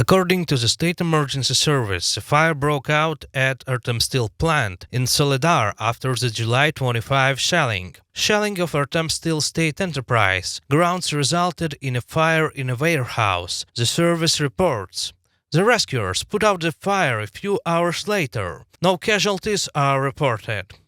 According to the State Emergency Service, a fire broke out at Artemsil plant in Soledar after the July 25 shelling. Shelling of Artemsil state enterprise grounds resulted in a fire in a warehouse, the service reports. The rescuers put out the fire a few hours later. No casualties are reported.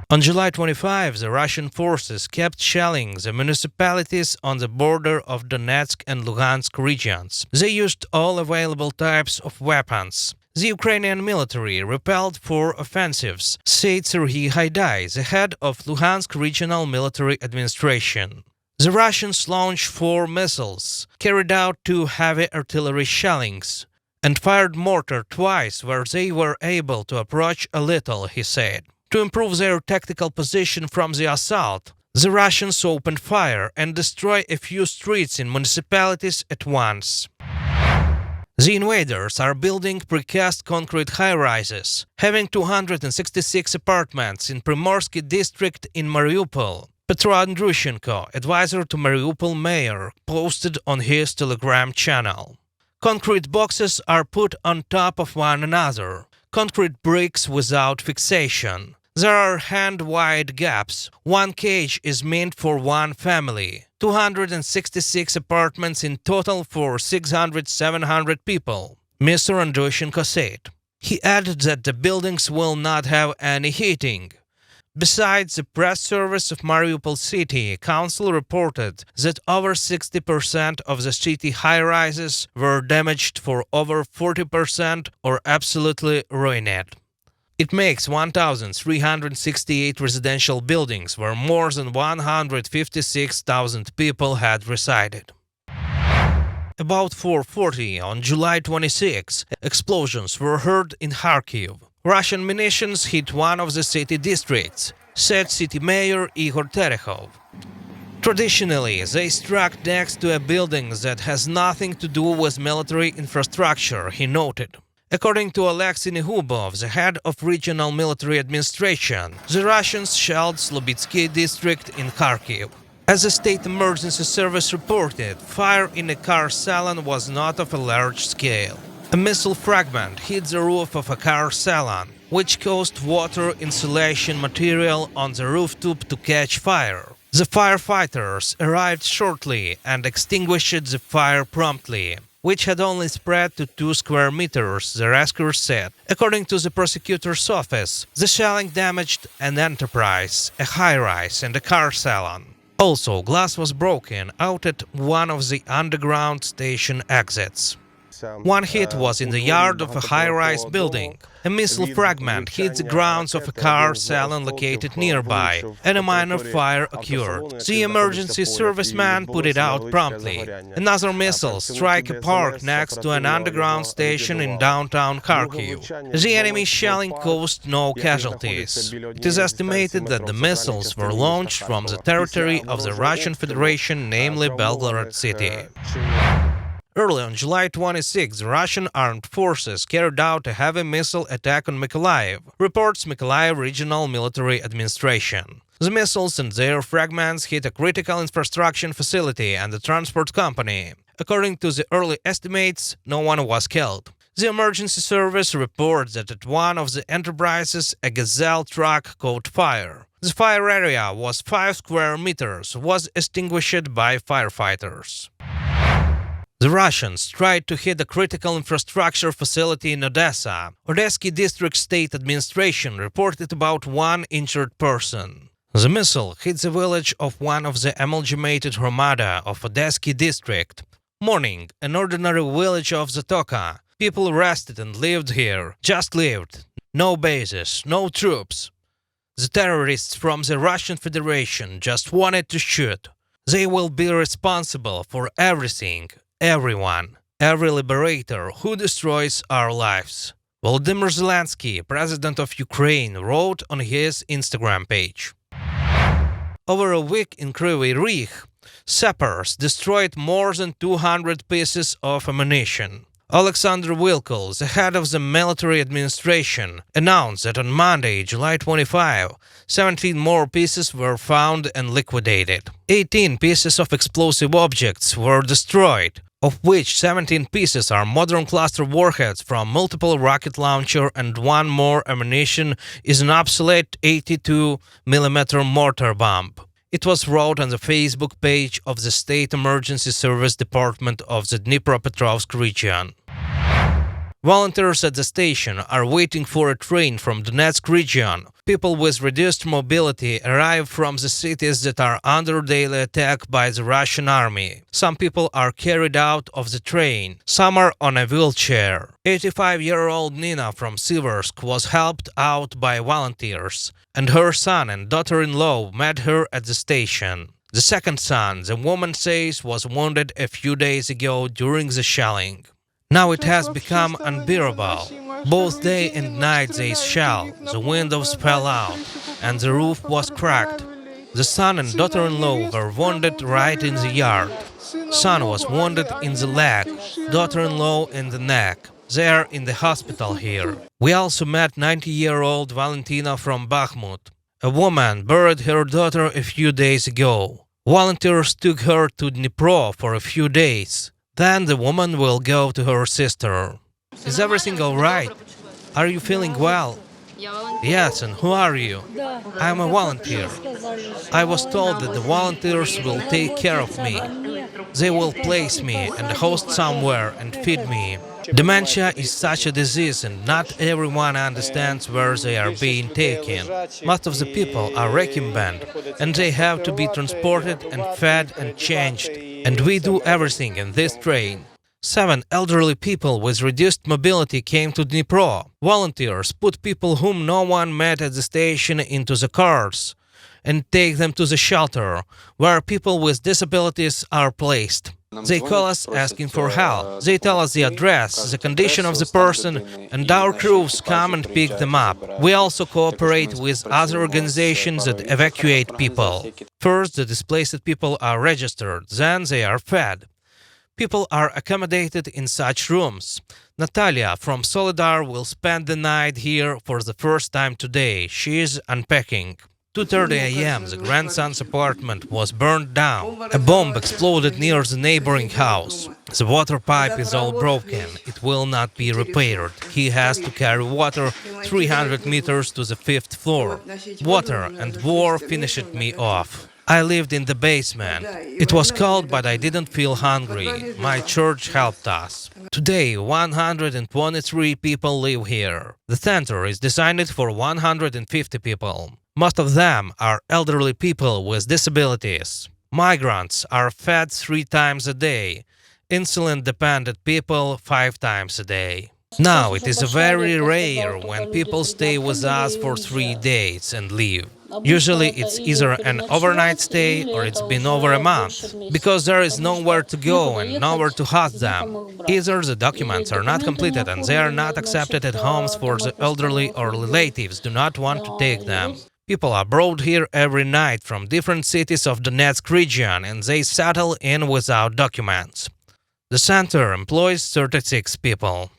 On July 25, the Russian forces kept shelling the municipalities on the border of Donetsk and Luhansk regions. They used all available types of weapons. The Ukrainian military repelled 4 offensives, said Serhiy Haidai, the head of Luhansk Regional Military Administration. The Russians launched 4 missiles, carried out 2 heavy artillery shellings, and fired mortar twice where they were able to approach a little, he said. To improve their tactical position from the assault, the Russians opened fire and destroyed a few streets in municipalities at once. The invaders are building precast concrete high-rises, having 266 apartments in Primorsky district in Mariupol. Petro Andrushenko, advisor to Mariupol mayor, posted on his Telegram channel. Concrete boxes are put on top of one another, concrete bricks without fixation. There are hand-wide gaps. 1 cage is meant for 1 family. 266 apartments in total for 600-700 people, Mr. Andrushenko said. He added that the buildings will not have any heating. Besides, the press service of Mariupol City Council reported that over 60% of the city high-rises were damaged for over 40% or absolutely ruined. It makes 1,368 residential buildings where more than 156,000 people had resided. About 4:40 on July 26, explosions were heard in Kharkiv. Russian munitions hit one of the city districts, said city mayor Igor Terehov. Traditionally, they struck next to a building that has nothing to do with military infrastructure, he noted. According to Alexei Nehubov, the head of Regional Military Administration, the Russians shelled Slobitsky district in Kharkiv. As the State Emergency Service reported, fire in a car salon was not of a large scale. A missile fragment hit the roof of a car salon, which caused water insulation material on the rooftop to catch fire. The firefighters arrived shortly and extinguished the fire promptly, which had only spread to 2 square meters, the rescuers said. According to the prosecutor's office, the shelling damaged an enterprise, a high-rise and a car salon. Also, glass was broken out at one of the underground station exits. 1 hit was in the yard of a high-rise building. A missile fragment hit the grounds of a car salon located nearby, and a minor fire occurred. The emergency serviceman put it out promptly. Another missile struck a park next to an underground station in downtown Kharkiv. The enemy shelling caused no casualties. It is estimated that the missiles were launched from the territory of the Russian Federation, namely Belgorod city. Early on July 26, the Russian armed forces carried out a heavy missile attack on Mykolaiv, reports Mykolaiv Regional Military Administration. The missiles and their fragments hit a critical infrastructure facility and a transport company. According to the early estimates, no one was killed. The emergency service reports that at one of the enterprises a Gazelle truck caught fire. The fire area was 5 square meters, was extinguished by firefighters. The Russians tried to hit a critical infrastructure facility in Odesa. Odesky District State Administration reported about 1 injured person. The missile hit the village of one of the amalgamated Hromada of Odesky District. Morning, an ordinary village of Zatoka. People rested and lived here, just lived. No bases, no troops. The terrorists from the Russian Federation just wanted to shoot. They will be responsible for everything. Everyone, every liberator who destroys our lives. Volodymyr Zelensky, president of Ukraine, wrote on his Instagram page. Over a week in Kryvyi Rih, Sappers destroyed more than 200 pieces of ammunition. Alexander Wilkel, the head of the military administration, announced that on Monday, July 25, 17 more pieces were found and liquidated. 18 pieces of explosive objects were destroyed. of which 17 pieces are modern cluster warheads from multiple rocket launcher and one more ammunition is an obsolete 82mm mortar bomb. It was wrote on the Facebook page of the State Emergency Service Department of the Dnipropetrovsk region. Volunteers at the station are waiting for a train from Donetsk region. People with reduced mobility arrive from the cities that are under daily attack by the Russian army. Some people are carried out of the train, some are on a wheelchair. 85-year-old Nina from Siversk was helped out by volunteers, and her son and daughter-in-law met her at the station. The second son, the woman says, was wounded a few days ago during the shelling. Now it has become unbearable. Both day and night they shell, the windows fell out, and the roof was cracked. The son and daughter-in-law were wounded right in the yard. Son was wounded in the leg, daughter-in-law in the neck. They are in the hospital here. We also met 90-year-old Valentina from Bakhmut. A woman buried her daughter a few days ago. Volunteers took her to Dnipro for a few days. Then the woman will go to her sister. Is everything all right? Are you feeling well? Yes, and who are you? I am a volunteer. I was told that the volunteers will take care of me. They will place me and host somewhere and feed me. Dementia is such a disease and not everyone understands where they are being taken. Most of the people are recumbent and they have to be transported and fed and changed. And we do everything in this train. 7 elderly people with reduced mobility came to Dnipro. Volunteers put people whom no one met at the station into the cars and take them to the shelter, where people with disabilities are placed. They call us asking for help. They tell us the address, the condition of the person, and our crews come and pick them up. We also cooperate with other organizations that evacuate people. First, the displaced people are registered, then they are fed. People are accommodated in such rooms. Natalia from Soledar will spend the night here for the first time today. She is unpacking. 2:30 a.m. the grandson's apartment was burned down. A bomb exploded near the neighboring house. The water pipe is all broken. It will not be repaired. He has to carry water 300 meters to the 5th floor. Water and war finished me off. I lived in the basement. It was cold, but I didn't feel hungry. My church helped us. Today, 123 people live here. The center is designed for 150 people. Most of them are elderly people with disabilities. Migrants are fed 3 times a day. Insulin-dependent people 5 times a day. Now, it is very rare when people stay with us for 3 days and leave. Usually it's either an overnight stay or it's been over a month, because there is nowhere to go and nowhere to host them. Either the documents are not completed and they are not accepted at homes for the elderly or relatives do not want to take them. People are brought here every night from different cities of Donetsk region and they settle in without documents. The center employs 36 people.